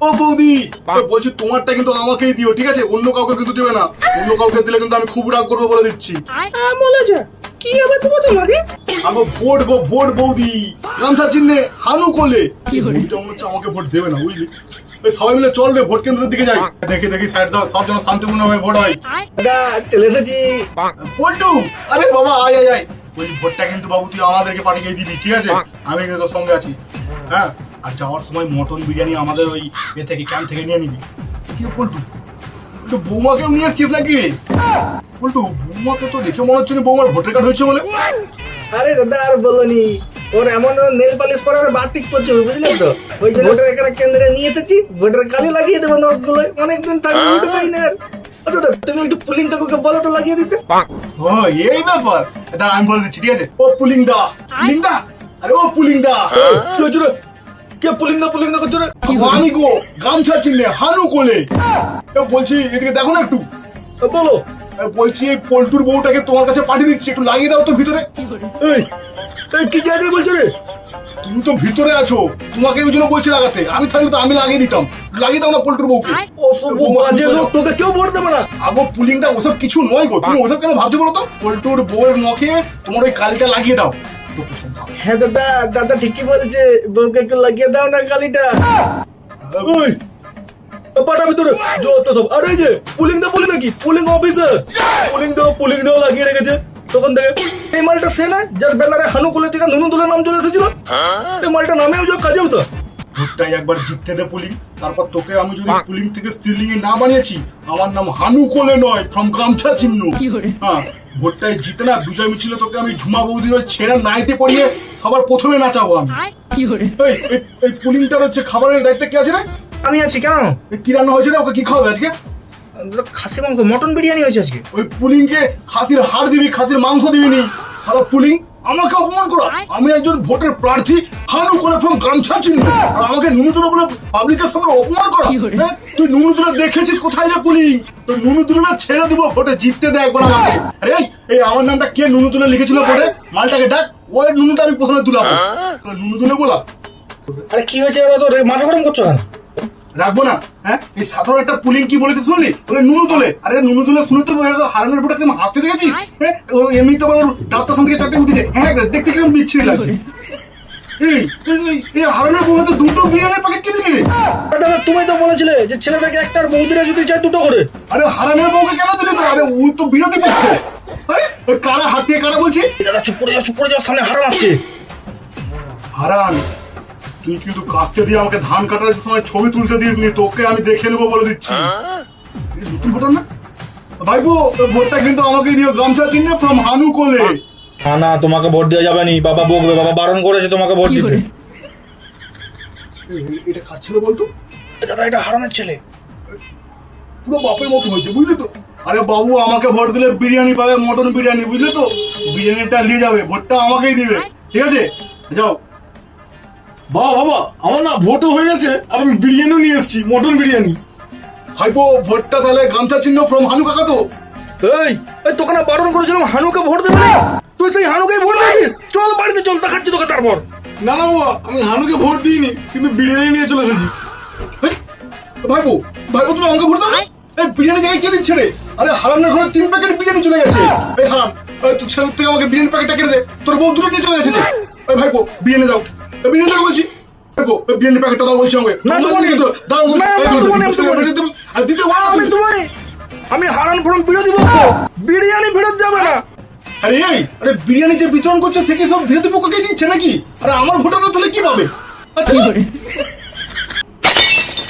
ও বৌদি, বলছি তোমারটা কিন্তু আমাকেই দিও, ঠিক আছে? অন্য কাউকে কিন্তু দেবে না। অন্য কাউকে দিলে কিন্তু আমি খুব রাগ করবো বলে দিচ্ছি। বলে যা, কি আবার দেবো তোমাকে? আমি ভোট গো ভোট বৌদি, গামছা চিহ্নে হানু করলে আমাকে ভোট দেবে না, বুঝলি? সবাই মিলে চল রে ভোট কেন্দ্রের দিকে যাই। দেখি দেখি সাইড দাও, সব যেন শান্তিপূর্ণভাবে ভোট হয়। চলে এসেছি। পল্টু, আরে বাবা আয় আয় আয়। ওই ভোটটা কিন্তু বাবু তুই আমাদেরকে পাঠিয়ে দিবি, ঠিক আছে? আমি কিন্তু তোর সঙ্গে আছি। হ্যাঁ, আর যাওয়ার সময় মটন বিরিয়ানি আমাদের ওই এ থেকে ক্যাম্প থেকে নিয়ে নিবি। কি পল্টু, একটু বৌমাকেও নিয়ে এসছিস নাকি রে? পল্টু, বৌমাকে তো দেখে মনে হচ্ছে না বৌমার ভোটার কার্ড হয়েছে বলে। আরে দাদা আর বলনি, ওর এমন নেল পালিশ পরার বাতিক করছে, বুঝলেন তো? ওই যে ভোটার এখানে কেন্দ্রে নিয়ে এসেছি, ভোটার কালি লাগিয়ে দেবো নখগুলো, অনেকদিন থাকবে উঠে পাই না। দাদা তুমি একটু পুলিং কাকুকে বলো তো লাগিয়ে দিতে। ও এই ব্যাপার, এটা আমি বলে দিচ্ছি, ঠিক আছে? ও পুলিং দা, পুলিং দা, আরে ও পুলিং দা। কি হচ্ছে রে? কে পুলিং দা করছে রে? আমি গো গামছা চিনলে হানু কোলে। বলছি এদিকে দেখো না একটু। বলো। বলছি এই পল্টুর বউটাকে তোমার কাছে পাঠিয়ে দিচ্ছি, একটু লাগিয়ে দাও তো ভিতরে। এই কি জায়গায় বলছো রে? তুমি তো ভিতরে আছো, তোমাকে ওই জন্য বলছি লাগাতে। আমি থাকলে তো আমি লাগিয়ে দিতাম। লাগিয়ে দাও না পল্টুর বউকে। অসভ্য বাজে লোক, তোকে কেউ ভোট দেবে না। আগো পুলিংটা ওসব কিছু নয় গো, তুমি ওসব কেন ভাবছো বলো তো? পল্টুর বউয়ের মুখে তোমার ওই কালিটা লাগিয়ে দাও। হ্যাঁ দাদা, দাদা ঠিকই বলছে, বউকে একটু লাগিয়ে দাও না কালিটা। ওই পাটা ভিতরে যত সব। আরে এই যে পুলিং দা বলি নাকি, পুলিং অফিসার, পুলিং দাও লাগিয়ে রেখেছে তখন থেকে। এই মালটা সে না যার ব্যানারে হানু কোলে থেকে নুনু দুলের নাম চলে এসেছিল? এই মালটা নামেও যা কাজেও তো। ভোটটাই একবার জিততে দে পুলিং, তারপর তোকে আমি যদি পুলিং থেকে স্ত্রীলিং এ না বানিয়েছি, আমার নাম হানু কোলে নয়, ফ্রম গামছা চিহ্ন। হ্যাঁ, ভোটটাই জিতে না বিজয় মিছিলে তোকে আমি ঝুমা বৌদির ওই ছেঁড়া নাইতে পড়িয়ে সবার প্রথমে নাচাবো আমি। এই পুলিংটার হচ্ছে খাবারের দায়িত্ব কে আছে রে? আমি আছি। কেন? কি রান্না হয়েছে রে? ওকে কি খাওয়াবে আজকে? খাসি মাংস, মটন বিরিয়ানি হয়েছে আজকে। ওই পুলিংকে খাসির হাড় দিবি, খাসির মাংস দিবি নি। সারা পুলিং আমাকে অপমান করা। আমি একজন ভোটের প্রার্থী, হানু করে ফ্রম গামছা চিহ্ন, আর আমাকে নুনুতুলো বলে পাবলিকের সামনে অপমান করা। তুই নুনুতুলো দেখেছিস কোথায় রে পুলিং? তুই নুনুতুলো ছেড়ে দিব, ভোটে জিততে দে একবার আমাকে। আরে এই আমার নামটা কে নুনুতুলো লিখেছিল ভোটে? মালটাকে ডাক, ওই নুনুটা আমি প্রথমে তুলাবো। নুনুতুলো বলা। আরে কি হয়েছে, মাথা গরম করছো কেন? রাখবো না? হ্যাঁ, এই সাধারণ একটা পুলিং কি বলেছে শুনলি? বলে নুনু তোলে। আরে নুনু তোলে শুনে তো হারানোর ভোটাকে হাসতে দেখেছিস? হ্যাঁ, এমনি তো ডাক্তার সামনে থেকে চারটে উঠেছে। হ্যাঁ, দেখতে কেমন বিচ্ছিরি লাগছে। এই হারানোর বউ তো দুটো বিরিয়ানির প্যাকেট কে দিলি? দাদা তুমি তো বলেছিলে যে ছেলেদেরকে একটা আর বৌদিরা যদি চাই দুটো করে। আরে হারানোর বউকে কেন দিলি তো? আরে ও তো বিরোধী পক্ষ। আরে ওই কারা হাত দিয়ে কারা বলছি? দাদা চুপ করে যাও, সামনে হারান আসছে। হারান, তুই কিন্তু কাস্তে দিয়ে আমাকে ধান কাটার সময় ছবি তুলতে দিসনি, তোকে আমি দেখে নেবো বলে দিচ্ছি। নতুন ভোটার না ভাইবো, ভোটটা কিন্তু আমাকে দিও, গামছা চিহ্নে ফ্রম হানু কোলে। না তোমাকে ভোট দেওয়া যাবে না, বাবা বকবে, বাবা বারণ করেছে তোমাকে ভোট দিতে। এটা খাচ্ছিল বলতো? দাদা এটা হারানোর ছেলে, পুরো বাপের মতো হয়েছে, বুঝলি তো? আরে বাবু, আমাকে ভোট দিলে বিরিয়ানি পাবে, মটন বিরিয়ানি, বুঝলে তো? বিরিয়ানিটা নিয়ে যাবে, ভোটটা আমাকেই দিবে, ঠিক আছে? যাও। বাবা আমার না ভোটও হয়ে গেছে, আর আমি বিরিয়ানিও নিয়ে এসেছি, মটন বিরিয়ানি। ভাইপো, ভোটটা তাহলে গামছা চিহ্ন ফ্রম হানু কাকা তো? এই তোকে না বারণ করেছিলাম হানুকে ভোট দেবে না, তুই সেই হানুকেই ভোট দিয়েছিস। চল বাড়িতে চল, দেখাচ্ছি তোকে তারপর। না বাবা, আমি হানুকে ভোট দিইনি, কিন্তু বিরিয়ানি নিয়ে চলে এসেছি। ভাইপো তুমি আমাকে ভোট দাও না? এই বিরিয়ানি জায়গায় কে দিচ্ছে রে? আরে হারানোর ঘরে 3 প্যাকেট বিরিয়ানি চলে গেছে। এই হারান, তোর ছেলে থেকে আমাকে বিরিয়ানি প্যাকেটটা কেটে দে, তোর বউ দুটো নিয়ে চলে গেছে। ওই ভাইপো বিরিয়ানি দাও, বিরিয়ানি দাও বলছি। ভাইপো ওই বিরিয়ানি প্যাকেটটা দাও বলছি আমাকে। আমি হারান ফোরম বিরোধী পক্ষ, বিরিয়ানি ফেরত যাবে না। আরে বিরিয়ানি যে বিতরণ করছে সে কি সব বিরোধী পক্ষকে দিচ্ছে নাকি? আরে আমার ভোটাররা তাহলে কি পাবে? আচ্ছা